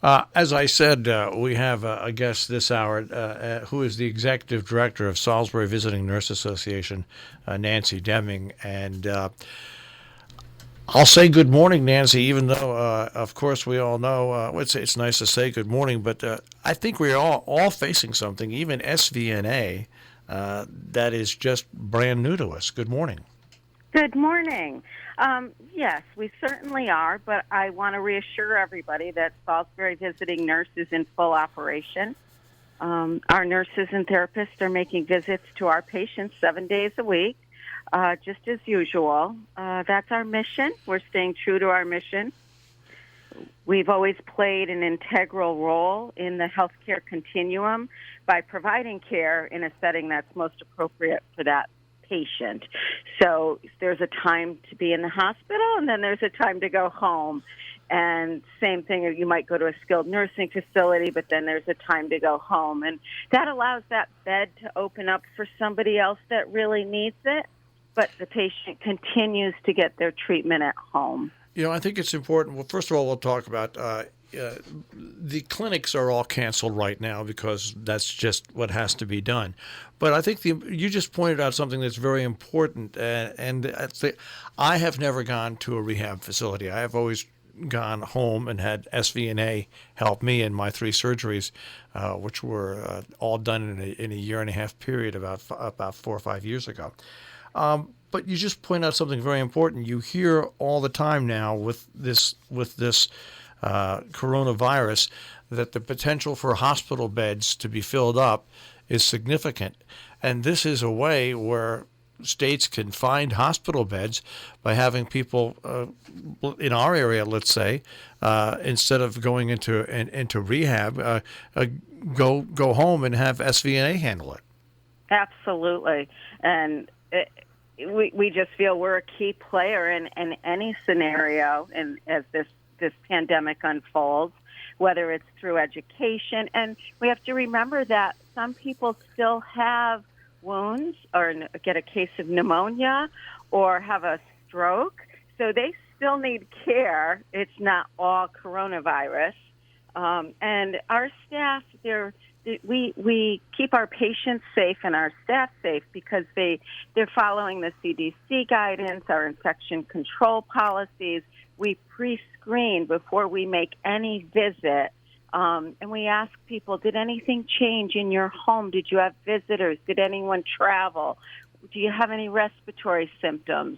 As I said, we have a guest this hour who is the executive director of Salisbury Visiting Nurse Association, Nancy Deming. And I'll say good morning, Nancy, even though, of course, we all know it's nice to say good morning. But I think we're all facing something, even SVNA, that is just brand new to us. Good morning. Good morning. Yes, we certainly are, but I want to reassure everybody that Salisbury Visiting Nurse is in full operation. Our nurses and therapists are making visits to our patients 7 days a week, just as usual. That's our mission. We're staying true to our mission. We've always played an integral role in the healthcare continuum by providing care in a setting that's most appropriate for that patient. So there's a time to be in the hospital, and then there's a time to go home. And same thing, you might go to a skilled nursing facility, but then there's a time to go home. And that allows that bed to open up for somebody else that really needs it, but the patient continues to get their treatment at home. You know, I think it's important. Well, first of all, we'll talk about the clinics are all canceled right now because that's just what has to be done. But I think you just pointed out something that's very important, and I have never gone to a rehab facility. I have always gone home and had SVNA help me in my 3 surgeries, which were all done in a year and a half period about 4 or 5 years ago. But you just point out something very important. You hear all the time now with this coronavirus that the potential for hospital beds to be filled up is significant. And this is a way where states can find hospital beds by having people in our area, let's say, instead of going into rehab, go home and have SVNA handle it. Absolutely. And we just feel we're a key player in any scenario and as this pandemic unfolds, whether it's through education. And we have to remember that some people still have wounds or get a case of pneumonia or have a stroke. So they still need care. It's not all coronavirus. And our staff, we keep our patients safe and our staff safe because they're following the CDC guidance, our infection control policies. We pre-screen before we make any visit, and we ask people, did anything change in your home? Did you have visitors? Did anyone travel? Do you have any respiratory symptoms?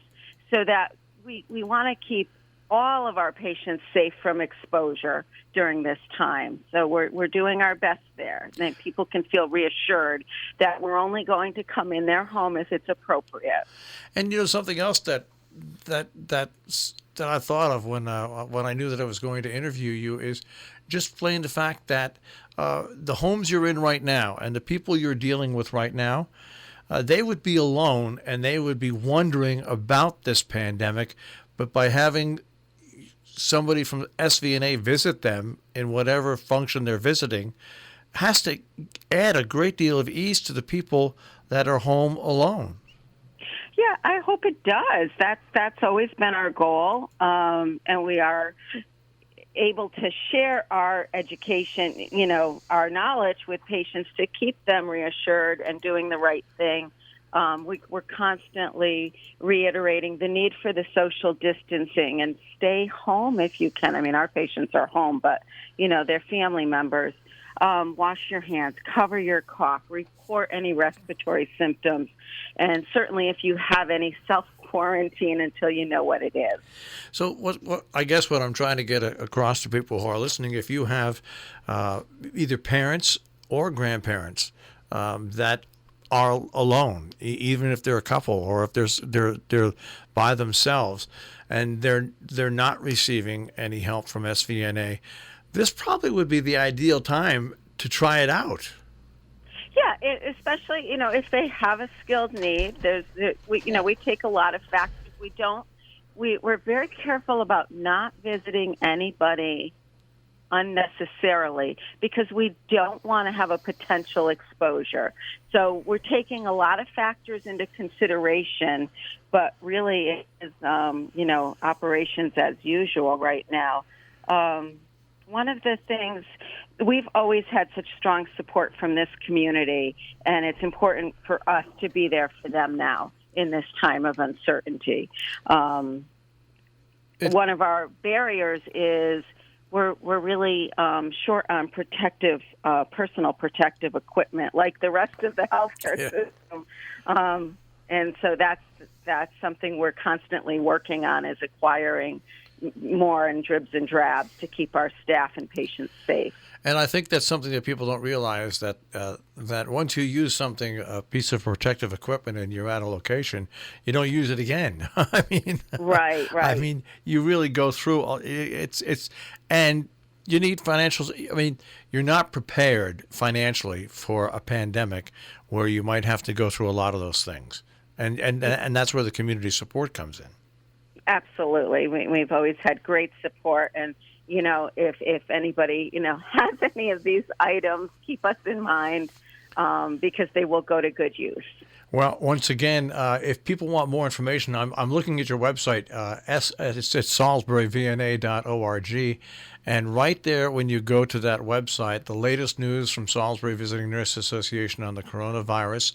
So that we want to keep all of our patients safe from exposure during this time. So we're doing our best there. And people can feel reassured that we're only going to come in their home if it's appropriate. And something else that I thought of when I knew that I was going to interview you is just plain the fact that the homes you're in right now and the people you're dealing with right now, they would be alone and they would be wondering about this pandemic, but by having somebody from SVNA visit them in whatever function they're visiting has to add a great deal of ease to the people that are home alone. Yeah, I hope it does. That's always been our goal, and we are able to share our education, our knowledge with patients to keep them reassured and doing the right thing. We're constantly reiterating the need for the social distancing and stay home if you can. I mean, our patients are home, but, they're family members. Wash your hands, cover your cough, report any respiratory symptoms, and certainly if you have any, self-quarantine until you know what it is. So what I guess what I'm trying to get across to people who are listening, if you have either parents or grandparents that are alone, even if they're a couple or if they're by themselves and they're not receiving any help from SVNA, this probably would be the ideal time to try it out. Yeah, especially if they have a skilled need. We take a lot of factors. We're very careful about not visiting anybody unnecessarily because we don't want to have a potential exposure. So we're taking a lot of factors into consideration, but really it is operations as usual right now. one of the things, we've always had such strong support from this community, and it's important for us to be there for them now in this time of uncertainty. One of our barriers is we're really short on personal protective equipment, like the rest of the healthcare system. And so that's something we're constantly working on, is acquiring more in dribs and drabs to keep our staff and patients safe. And I think that's something that people don't realize, that that once you use something, a piece of protective equipment, and you're at a location, you don't use it again. I mean, right. I mean, you really go through it's and you need financials. I mean, you're not prepared financially for a pandemic where you might have to go through a lot of those things, and that's where the community support comes in. Absolutely. We've always had great support, and if anybody, has any of these items, keep us in mind, because they will go to good use. Well, once again, if people want more information, I'm looking at your website. It's SalisburyVNA.org. And right there, when you go to that website, the latest news from Salisbury Visiting Nurse Association on the coronavirus.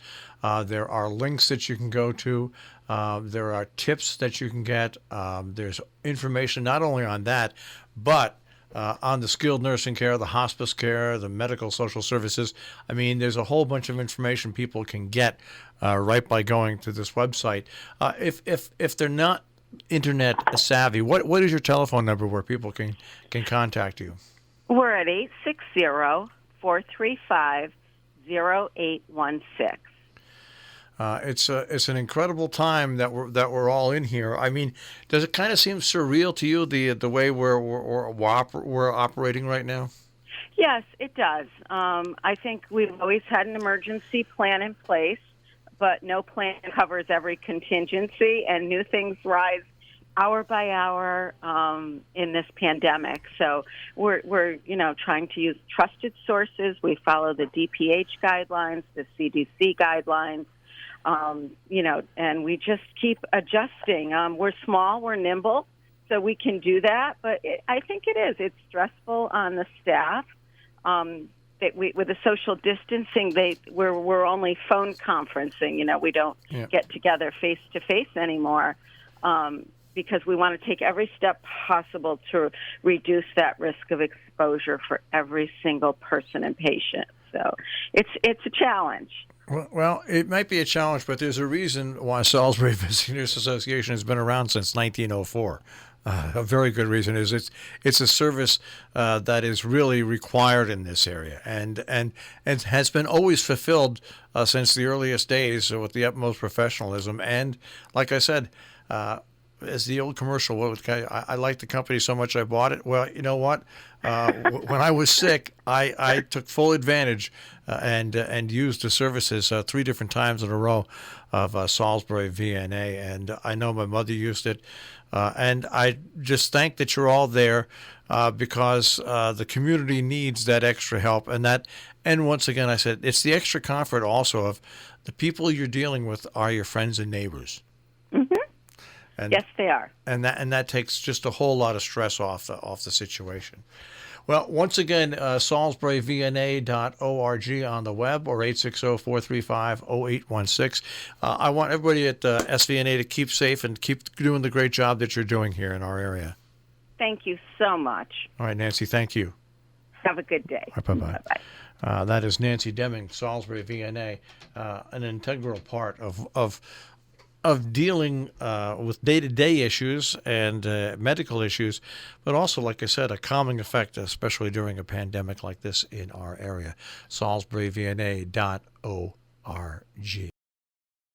There are links that you can go to. There are tips that you can get. There's information not only on that, but on the skilled nursing care, the hospice care, the medical social services. I mean, there's a whole bunch of information people can get right by going to this website. If they're not internet savvy, what is your telephone number where people can contact you? We're at 860-435-0816. It's an incredible time that we're all in here. I mean, does it kind of seem surreal to you, the way we're operating right now? Yes, it does. I think we've always had an emergency plan in place, but no plan covers every contingency, and new things rise hour by hour in this pandemic. So we're trying to use trusted sources. We follow the DPH guidelines, the CDC guidelines. And we just keep adjusting. We're small, we're nimble, so we can do that. But I think it is. It's stressful on the staff. With the social distancing, we're only phone conferencing. We don't get together face to face anymore, because we want to take every step possible to reduce that risk of exposure for every single person and patient. So it's a challenge. Well, it might be a challenge, but there's a reason why Salisbury Visiting Nurse Association has been around since 1904. A very good reason is it's a service that is really required in this area, and has been always fulfilled since the earliest days with the utmost professionalism. And like I said, as the old commercial, I like the company so much I bought it. Well, you know what? When I was sick, I took full advantage and used the services 3 different times in a row of Salisbury VNA, and I know my mother used it. And I just thank that you're all there because the community needs that extra help, and once again, I said it's the extra comfort also of the people you're dealing with are your friends and neighbors. Mm-hmm. And, yes, they are. And that takes just a whole lot of stress off the situation. Well, once again, SalisburyVNA.org on the web, or 860-435-0816. I want everybody at SVNA to keep safe and keep doing the great job that you're doing here in our area. Thank you so much. All right, Nancy, thank you. Have a good day. Right, bye-bye. Bye-bye. That is Nancy Deming, Salisbury VNA, an integral part of dealing with day-to-day issues and medical issues, but also, like I said, a calming effect, especially during a pandemic like this in our area. SalisburyVNA.org.